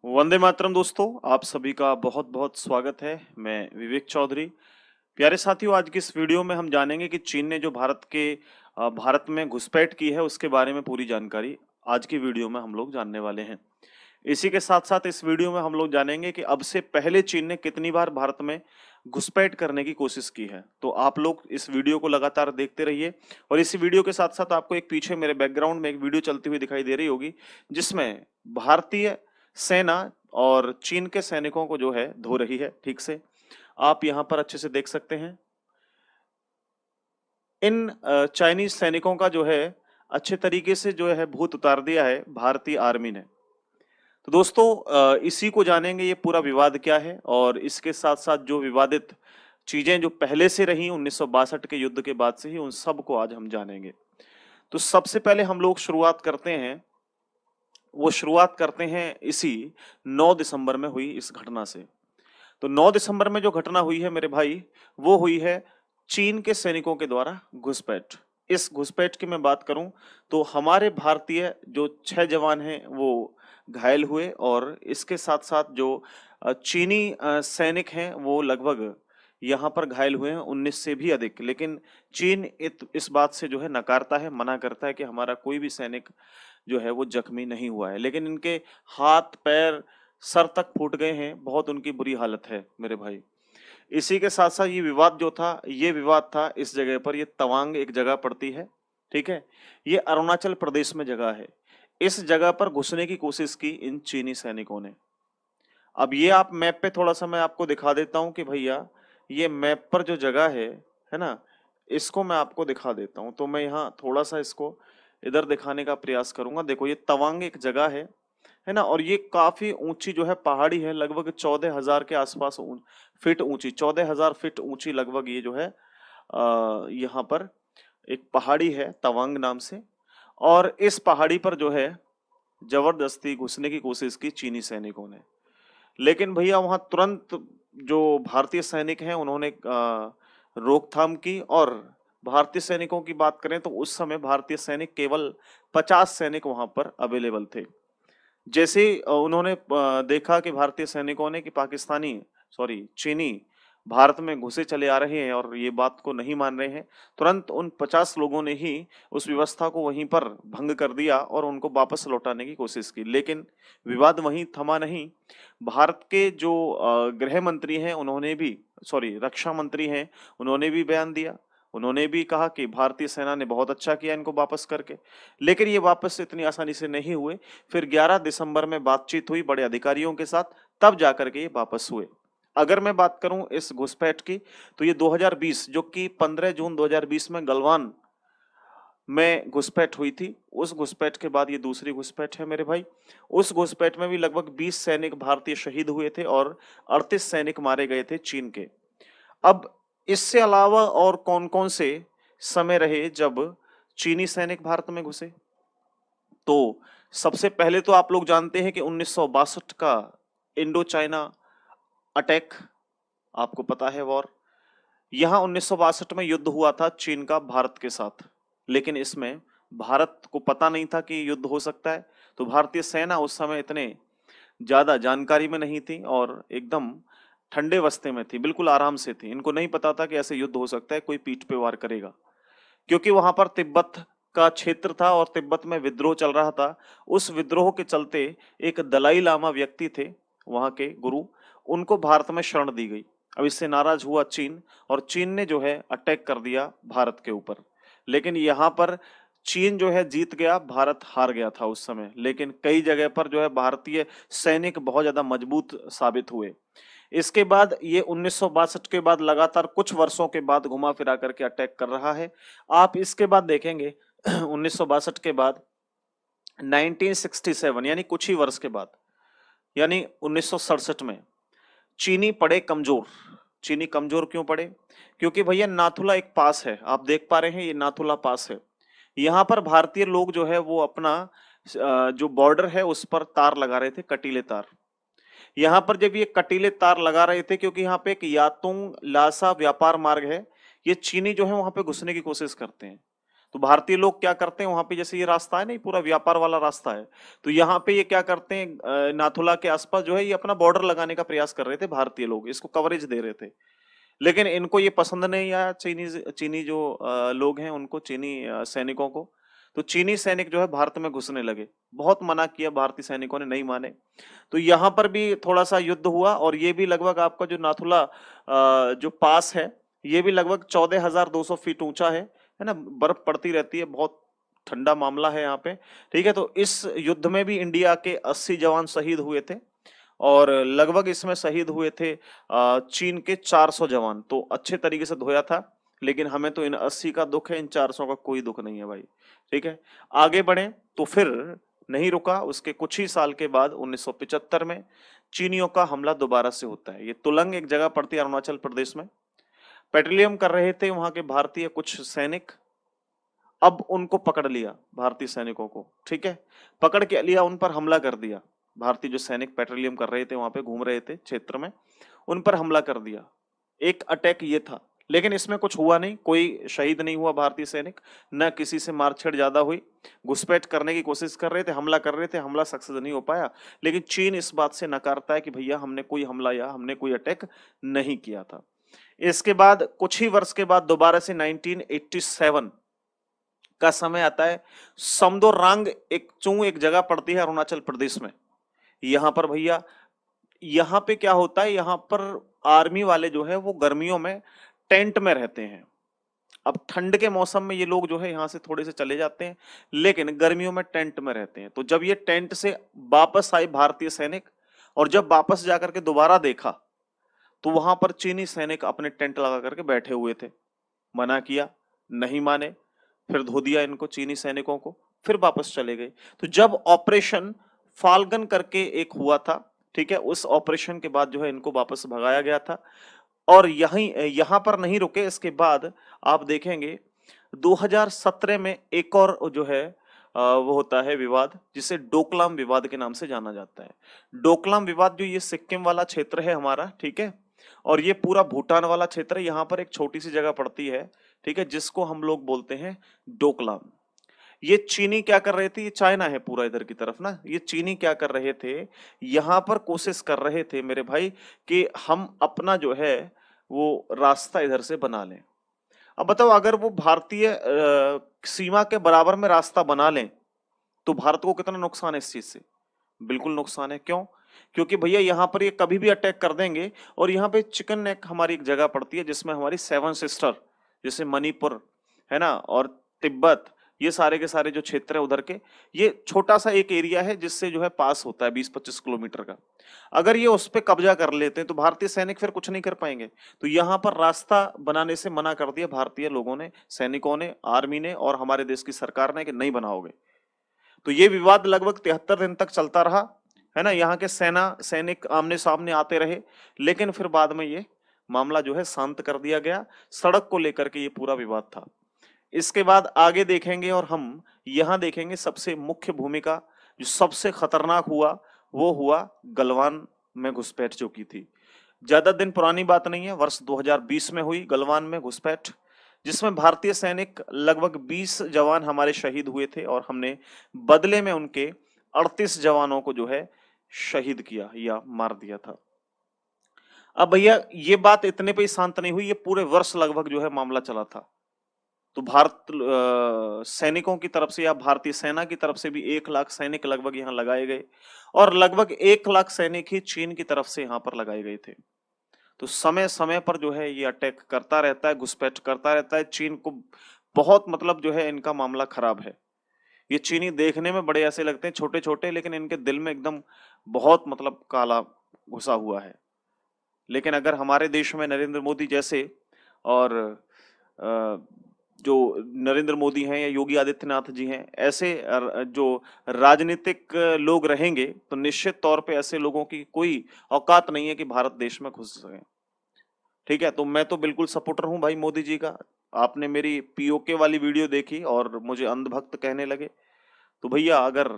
वंदे मातरम दोस्तों, आप सभी का बहुत बहुत स्वागत है। मैं विवेक चौधरी। प्यारे साथियों, आज की इस वीडियो में हम जानेंगे कि चीन ने जो भारत में घुसपैठ की है उसके बारे में पूरी जानकारी आज की वीडियो में हम लोग जानने वाले हैं। इसी के साथ साथ इस वीडियो में हम लोग जानेंगे कि अब से पहले चीन ने कितनी बार भारत में घुसपैठ करने की कोशिश की है। तो आप लोग इस वीडियो को लगातार देखते रहिए। और इसी वीडियो के साथ साथ आपको एक पीछे मेरे बैकग्राउंड में एक वीडियो चलती हुई दिखाई दे रही होगी, जिसमें भारतीय सेना और चीन के सैनिकों को जो है धो रही है। ठीक से आप यहां पर अच्छे से देख सकते हैं। इन चाइनीज सैनिकों का जो है अच्छे तरीके से जो है भूत उतार दिया है भारतीय आर्मी ने। तो दोस्तों, इसी को जानेंगे ये पूरा विवाद क्या है, और इसके साथ साथ जो विवादित चीजें जो पहले से रही 1962 के युद्ध के बाद से ही, उन सब को आज हम जानेंगे। तो सबसे पहले हम लोग शुरुआत करते हैं इसी 9 दिसंबर में हुई इस घटना से। तो 9 दिसंबर में जो घटना हुई है मेरे भाई, वो हुई है चीन के सैनिकों के द्वारा घुसपैठ। इस घुसपैठ की मैं बात करूं तो हमारे भारतीय जो 6 जवान हैं वो घायल हुए, और इसके साथ साथ जो चीनी सैनिक हैं वो लगभग यहाँ पर घायल हुए हैं 19 से भी अधिक। लेकिन चीन इस बात से जो है नकारता है, मना करता है कि हमारा कोई भी सैनिक जो है वो जख्मी नहीं हुआ है। लेकिन इनके हाथ पैर सर तक फूट गए हैं, बहुत उनकी बुरी हालत है मेरे भाई। इसी के साथ साथ ये विवाद था इस जगह पर। ये तवांग एक जगह पड़ती है, ठीक है। ये अरुणाचल प्रदेश में जगह है। इस जगह पर घुसने की कोशिश की इन चीनी सैनिकों ने। अब ये आप मैप पे थोड़ा सा मैं आपको दिखा देता हूं कि भैया ये मैप पर जो जगह है ना, इसको मैं आपको दिखा देता हूं। तो मैं यहाँ थोड़ा सा इसको इधर दिखाने का प्रयास करूंगा। देखो, ये तवांग एक जगह है ना, और ये काफी ऊंची जो है पहाड़ी है, लगभग 14,000 के आसपास फीट ऊंची, 14,000 फीट ऊंची लगभग ये जो है यहाँ पर एक पहाड़ी है तवांग नाम से। और इस पहाड़ी पर जो है जबरदस्ती घुसने की कोशिश की चीनी सैनिकों ने। लेकिन भैया वहां तुरंत जो भारतीय सैनिक हैं उन्होंने रोकथाम की। और भारतीय सैनिकों की बात करें तो उस समय भारतीय सैनिक केवल 50 सैनिक वहां पर अवेलेबल थे। जैसे ही उन्होंने देखा कि भारतीय सैनिकों ने कि चीनी भारत में घुसे चले आ रहे हैं और ये बात को नहीं मान रहे हैं, तुरंत उन 50 लोगों ने ही उस व्यवस्था को वहीं पर भंग कर दिया और उनको वापस लौटाने की कोशिश की। लेकिन विवाद वहीं थमा नहीं। भारत के जो गृह मंत्री हैं उन्होंने भी, रक्षा मंत्री हैं, उन्होंने भी बयान दिया। उन्होंने भी कहा कि भारतीय सेना ने बहुत अच्छा किया इनको वापस करके। लेकिन ये वापस इतनी आसानी से नहीं हुए। फिर 11 दिसंबर में बातचीत हुई बड़े अधिकारियों के साथ, तब जाकर के ये वापस हुए। अगर मैं बात करूं इस घुसपैठ की, तो ये 2020 जो कि 15 जून 2020 में गलवान में घुसपैठ हुई थी, उस घुसपैठ के बाद ये दूसरी घुसपैठ है मेरे भाई। उस घुसपैठ में भी लगभग 20 सैनिक भारतीय शहीद हुए थे और 38 सैनिक मारे गए थे चीन के। अब इससे अलावा और कौन-कौन से समय रहे जब चीनी सैनिक भारत में घुसे? तो सबसे पहले तो आप लोग जानते हैं कि 1962 का इंडो चाइना अटैक, आपको पता है वॉर। यहां 1962 में युद्ध हुआ था चीन का भारत के साथ। लेकिन इसमें भारत को पता नहीं था कि युद्ध हो सकता है। तो भारतीय सेना उस समय इतने ज्यादा जानकारी में नहीं थी और एकदम ठंडे वस्ते में थी, बिल्कुल आराम से थी। इनको नहीं पता था कि ऐसे युद्ध हो सकता है, कोई पीठ पे वार करेगा। क्योंकि वहां पर तिब्बत का क्षेत्र था और तिब्बत में विद्रोह चल रहा था। उस विद्रोह के चलते एक दलाई लामा व्यक्ति थे, वहां के गुरु, उनको भारत में शरण दी गई। अब इससे नाराज हुआ चीन, और चीन ने जो है अटैक कर दिया भारत के ऊपर। लेकिन यहाँ पर चीन जो है जीत गया, भारत हार गया था उस समय। लेकिन कई जगह पर जो है भारतीय सैनिक बहुत ज्यादा मजबूत साबित हुए। इसके बाद ये 1962 के बाद लगातार कुछ वर्षों के बाद घुमा फिरा करके अटैक कर रहा है। आप इसके बाद देखेंगे 1962 के बाद 1967 यानी कुछ ही वर्ष के बाद, यानी 1967 में चीनी पड़े कमजोर। चीनी कमजोर क्यों पड़े? क्योंकि भैया नाथुला एक पास है, आप देख पा रहे हैं, ये नाथुला पास है। यहाँ पर भारतीय लोग जो है वो अपना जो बॉर्डर है उस पर तार लगा रहे थे, कटीले तार। यहाँ पर जब ये कटीले तार लगा रहे थे, क्योंकि यहाँ पे एक यातुंग लासा व्यापार मार्ग है, ये चीनी जो है वहां पे घुसने की कोशिश करते हैं। तो भारतीय लोग क्या करते हैं वहां पे, जैसे ये रास्ता है ना, ये पूरा व्यापार वाला रास्ता है, तो यहाँ पे ये क्या करते हैं, नाथुला के आसपास जो है ये अपना बॉर्डर लगाने का प्रयास कर रहे थे भारतीय लोग, इसको कवरेज दे रहे थे। लेकिन इनको ये पसंद नहीं आया, चीनी चीनी जो लोग हैं उनको, चीनी सैनिकों को। तो चीनी सैनिक जो है भारत में घुसने लगे, बहुत मना किया, भारतीय सैनिकों ने नहीं माने। तो यहाँ पर भी थोड़ा सा युद्ध हुआ, और ये भी लगभग आपका जो नाथुला जो पास है, ये भी लगभग 14,200 फीट ऊंचा है ना, बर्फ पड़ती रहती है, बहुत ठंडा मामला है यहाँ पे। ठीक है, तो इस युद्ध में भी इंडिया के 80 जवान शहीद हुए थे, और लगभग इसमें शहीद हुए थे चीन के 400 जवान। तो अच्छे तरीके से धोया था, लेकिन हमें तो इन 80 का दुख है, इन 400 का कोई दुख नहीं है भाई। ठीक है, आगे बढ़े तो फिर नहीं रुका, उसके कुछ ही साल के बाद 1975 में चीनियों का हमला दोबारा से होता है। ये तुलंग एक जगह पड़ती है अरुणाचल प्रदेश में, पेट्रोलियम कर रहे थे वहां के भारतीय कुछ सैनिक, अब उनको पकड़ लिया भारतीय सैनिकों को। ठीक है, पकड़ के लिया, उन पर हमला कर दिया। भारतीय जो सैनिक पेट्रोलियम कर रहे थे, वहां पे घूम रहे थे क्षेत्र में, उन पर हमला कर दिया। एक अटैक ये था, लेकिन इसमें कुछ हुआ नहीं, कोई शहीद नहीं हुआ भारतीय सैनिक, न किसी से मारछेड़ ज्यादा हुई। घुसपैठ करने की कोशिश कर रहे थे, हमला कर रहे थे, हमला सक्सेस नहीं हो पाया। लेकिन चीन इस बात से नकारता है कि भैया हमने कोई हमला या हमने कोई अटैक नहीं किया था। इसके बाद कुछ ही वर्ष के बाद दोबारा से 1987 का समय आता है। समदोरांग एक जगह पड़ती है अरुणाचल प्रदेश में। यहां पर भैया, यहां पे क्या होता है, यहां पर आर्मी वाले जो है वो गर्मियों में टेंट में रहते हैं। अब ठंड के मौसम में ये लोग जो है यहां से थोड़े से चले जाते हैं, लेकिन गर्मियों में टेंट में रहते हैं। तो जब ये टेंट से वापस आए भारतीय सैनिक, और जब वापस जाकर के दोबारा देखा, तो वहां पर चीनी सैनिक अपने टेंट लगा करके बैठे हुए थे। मना किया, नहीं माने, फिर धो दिया इनको, चीनी सैनिकों को, फिर वापस चले गए। तो जब ऑपरेशन फाल्गन करके एक हुआ था, ठीक है, उस ऑपरेशन के बाद जो है इनको वापस भगाया गया था। और यहां पर नहीं रुके, इसके बाद आप देखेंगे 2017 में एक और जो है वो होता है विवाद, जिसे डोकलाम विवाद के नाम से जाना जाता है। डोकलाम विवाद जो ये सिक्किम वाला क्षेत्र है हमारा, ठीक है, और ये पूरा भूटान वाला क्षेत्र है, यहाँ पर एक छोटी सी जगह पड़ती है, ठीक है, जिसको हम लोग बोलते हैं डोकलाम। ये चीनी क्या कर रहे थे, ये चाइना है पूरा इधर की तरफ ना, ये चीनी क्या कर रहे थे, यहां पर कोशिश कर रहे थे मेरे भाई कि हम अपना जो है वो रास्ता इधर से बना लें। अब बताओ, अगर वो भारतीय सीमा के बराबर में रास्ता बना लें, तो भारत को कितना नुकसान है इस चीज से? बिल्कुल नुकसान है। क्यों? क्योंकि भैया यहाँ पर ये कभी भी अटैक कर देंगे। और यहाँ पे चिकन नेक हमारी एक जगह पड़ती है, जिसमें हमारी 7 सिस्टर, जैसे मणिपुर है ना, और तिब्बत, ये सारे के सारे जो क्षेत्र है उधर के, ये छोटा सा एक एरिया है जिससे जो है पास होता है 20-25 किलोमीटर का। अगर ये उस पर कब्जा कर लेते हैं तो भारतीय सैनिक फिर कुछ नहीं कर पाएंगे। तो यहाँ पर रास्ता बनाने से मना कर दिया भारतीय लोगों ने, सैनिकों ने, आर्मी ने, और हमारे देश की सरकार ने, कि नहीं बनाओगे। तो ये विवाद लगभग 73 दिन तक चलता रहा, है ना, यहाँ के सैनिक आमने सामने आते रहे, लेकिन फिर बाद में ये मामला जो है शांत कर दिया गया। सड़क को लेकर के ये पूरा विवाद था। इसके बाद आगे देखेंगे, और हम यहां देखेंगे सबसे मुख्य भूमिका जो सबसे खतरनाक हुआ, वो हुआ गलवान में घुसपैठ जो की थी। ज्यादा दिन पुरानी बात नहीं है, वर्ष 2020 में हुई गलवान में घुसपैठ, जिसमें भारतीय सैनिक लगभग 20 जवान हमारे शहीद हुए थे, और हमने बदले में उनके 38 जवानों को जो है शहीद किया या मार दिया था। अब भैया ये बात इतने पे ही शांत नहीं हुई, ये पूरे वर्ष लगभग जो है मामला चला था। तो भारत सैनिकों की तरफ से या भारतीय सेना की तरफ से भी 1 लाख सैनिक लगभग यहाँ लगाए गए, और लगभग 1 लाख सैनिक ही चीन की तरफ से यहाँ पर लगाए गए थे। तो समय समय पर जो है ये अटैक करता रहता है, घुसपैठ करता रहता है। चीन को बहुत मतलब जो है इनका मामला खराब है। ये चीनी देखने में बड़े ऐसे लगते हैं छोटे छोटे, लेकिन इनके दिल में एकदम बहुत मतलब काला घुसा हुआ है। लेकिन अगर हमारे देश में नरेंद्र मोदी जैसे, और जो नरेंद्र मोदी हैं या योगी आदित्यनाथ जी हैं, ऐसे जो राजनीतिक लोग रहेंगे, तो निश्चित तौर पे ऐसे लोगों की कोई औकात नहीं है कि भारत देश में घुस सके। ठीक है, तो मैं तो बिल्कुल सपोर्टर हूं भाई मोदी जी का। आपने मेरी पीओके वाली वीडियो देखी और मुझे अंधभक्त कहने लगे, तो भैया अगर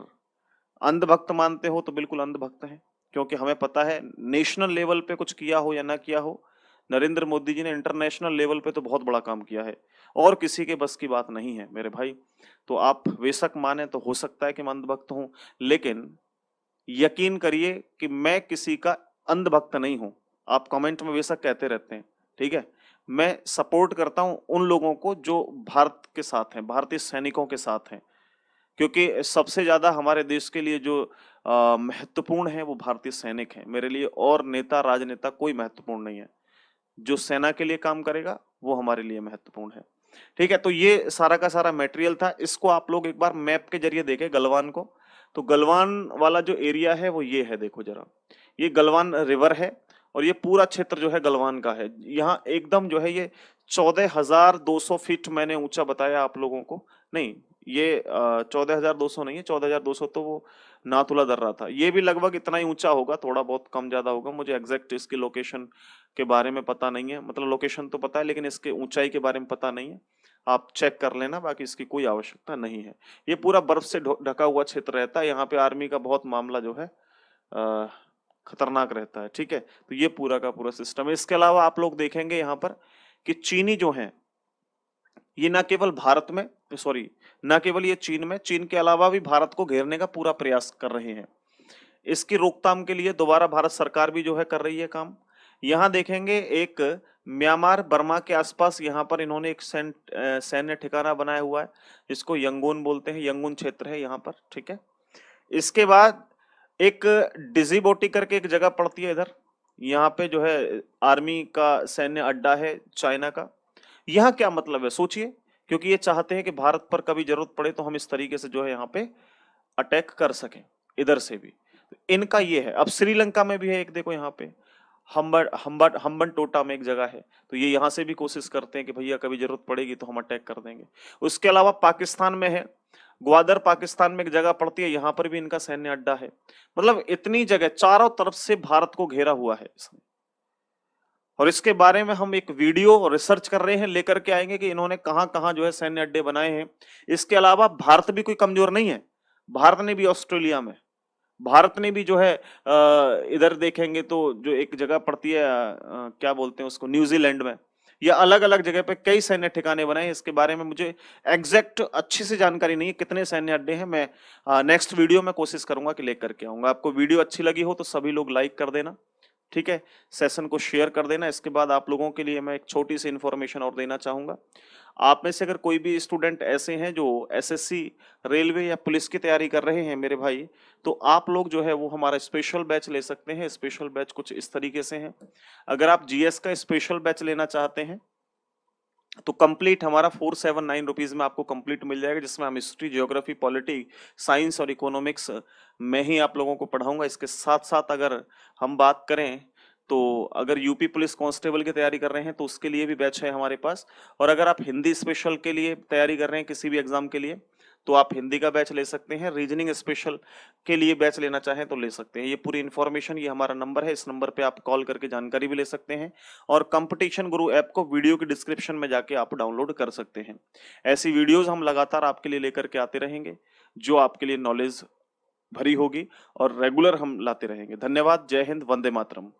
अंधभक्त मानते हो तो बिल्कुल अंधभक्त हैं, क्योंकि हमें पता है नेशनल लेवल पे कुछ किया हो या ना किया हो, नरेंद्र मोदी जी ने इंटरनेशनल लेवल पे तो बहुत बड़ा काम किया है और किसी के बस की बात नहीं है मेरे भाई। तो आप बेशक माने तो हो सकता है कि मैं अंधभक्त हूं, लेकिन यकीन करिए कि मैं किसी का अंधभक्त नहीं हूं। आप कमेंट में बेशक कहते रहते हैं, ठीक है, मैं सपोर्ट करता हूं उन लोगों को जो भारत के साथ हैं, भारतीय सैनिकों के साथ हैं, क्योंकि सबसे ज्यादा हमारे देश के लिए जो महत्वपूर्ण है वो भारतीय सैनिक है मेरे लिए, और नेता राजनेता कोई महत्वपूर्ण नहीं है। जो सेना के लिए काम करेगा वो हमारे लिए महत्वपूर्ण है। ठीक है, तो ये सारा का सारा मटेरियल था। इसको आप लोग एक बार मैप के जरिए देखें गलवान को। तो गलवान वाला जो एरिया है वो ये है, देखो जरा, ये गलवान रिवर है और ये पूरा क्षेत्र जो है गलवान का है। यहाँ एकदम जो है ये 14,200 फीट मैंने ऊंचा बताया आप लोगों को, नहीं ये 14,200 नहीं है, 14,200 तो वो नाथुला दर्रा था। ये भी लगभग इतना ही ऊंचा होगा, थोड़ा बहुत कम ज्यादा होगा, मुझे एग्जैक्ट इसकी लोकेशन के बारे में पता नहीं है, मतलब लोकेशन तो पता है लेकिन इसके ऊंचाई के बारे में पता नहीं है, आप चेक कर लेना, बाकी इसकी कोई आवश्यकता नहीं है। ये पूरा बर्फ से ढका हुआ क्षेत्र रहता है, यहाँ पे आर्मी का बहुत मामला जो है खतरनाक रहता है। ठीक है, तो ये पूरा का पूरा सिस्टम है। इसके अलावा आप लोग देखेंगे यहाँ पर कि चीनी जो है ये न केवल भारत में, सॉरी, न केवल ये चीन में, चीन के अलावा भी भारत को घेरने का पूरा प्रयास कर रहे हैं। इसकी रोकथाम के लिए दोबारा भारत सरकार भी जो है कर रही है काम। यहाँ देखेंगे एक म्यांमार बर्मा के आसपास यहाँ पर इन्होंने एक सैन्य ठिकाना बनाया हुआ है, इसको यंगून बोलते हैं, यंगून क्षेत्र है यहाँ पर। ठीक है, इसके बाद एक डिजीबोटी करके एक जगह पड़ती है इधर, यहाँ पे जो है आर्मी का सैन्य अड्डा है चाइना का। यहाँ क्या मतलब है सोचिए, क्योंकि ये चाहते हैं कि भारत पर कभी जरूरत पड़े तो हम इस तरीके से जो है यहाँ पे अटैक कर सकें, इधर से भी। इनका ये है। अब श्रीलंका में भी है एक, देखो यहाँ पे हम्बन टोटा में एक जगह है, तो ये यहाँ से भी कोशिश करते हैं कि भैया कभी जरूरत पड़ेगी तो हम अटैक कर देंगे। उसके अलावा पाकिस्तान में है, ग्वादर पाकिस्तान में एक जगह पड़ती है, यहाँ पर भी इनका सैन्य अड्डा है। मतलब इतनी जगह चारों तरफ से भारत को घेरा हुआ है इसने। और इसके बारे में हम एक वीडियो रिसर्च कर रहे हैं, लेकर के आएंगे कि इन्होंने कहां कहां जो है सैन्य अड्डे बनाए हैं। इसके अलावा भारत भी कोई कमजोर नहीं है, भारत ने भी ऑस्ट्रेलिया में, भारत ने भी जो है इधर देखेंगे तो जो एक जगह पड़ती है क्या बोलते हैं उसको, न्यूजीलैंड में, या अलग अलग जगह पे कई सैन्य ठिकाने बनाए। इसके बारे में मुझे एग्जैक्ट अच्छी से जानकारी नहीं है कितने सैन्य अड्डे हैं। मैं नेक्स्ट वीडियो में कोशिश करूंगा कि लेकर के आऊंगा। आपको वीडियो अच्छी लगी हो तो सभी लोग लाइक कर देना, ठीक है, सेशन को शेयर कर देना। इसके बाद आप लोगों के लिए मैं एक छोटी सी इंफॉर्मेशन और देना चाहूंगा। आप में से अगर कोई भी स्टूडेंट ऐसे हैं जो एसएससी, रेलवे या पुलिस की तैयारी कर रहे हैं मेरे भाई, तो आप लोग जो है वो हमारा स्पेशल बैच ले सकते हैं। स्पेशल बैच कुछ इस तरीके से है। अगर आप जीएस का स्पेशल बैच लेना चाहते हैं तो कंप्लीट हमारा 479 रुपीज में आपको कंप्लीट मिल जाएगा, जिसमें हम हिस्ट्री, ज्योग्राफी, पॉलिटी, साइंस और इकोनॉमिक्स में ही आप लोगों को पढ़ाऊंगा। इसके साथ साथ अगर हम बात करें तो अगर यूपी पुलिस कांस्टेबल की तैयारी कर रहे हैं तो उसके लिए भी बैच है हमारे पास। और अगर आप हिंदी स्पेशल के लिए तैयारी कर रहे हैं किसी भी एग्जाम के लिए तो आप हिंदी का बैच ले सकते हैं। रीजनिंग स्पेशल के लिए बैच लेना चाहें तो ले सकते हैं। ये पूरी इन्फॉर्मेशन, ये हमारा नंबर है, इस नंबर पे आप कॉल करके जानकारी भी ले सकते हैं। और कंपटीशन गुरु ऐप को वीडियो की डिस्क्रिप्शन में जाके आप डाउनलोड कर सकते हैं। ऐसी वीडियोस हम लगातार आपके लिए लेकर के आते रहेंगे जो आपके लिए नॉलेज भरी होगी और रेगुलर हम लाते रहेंगे। धन्यवाद। जय हिंद, वंदे मातरम।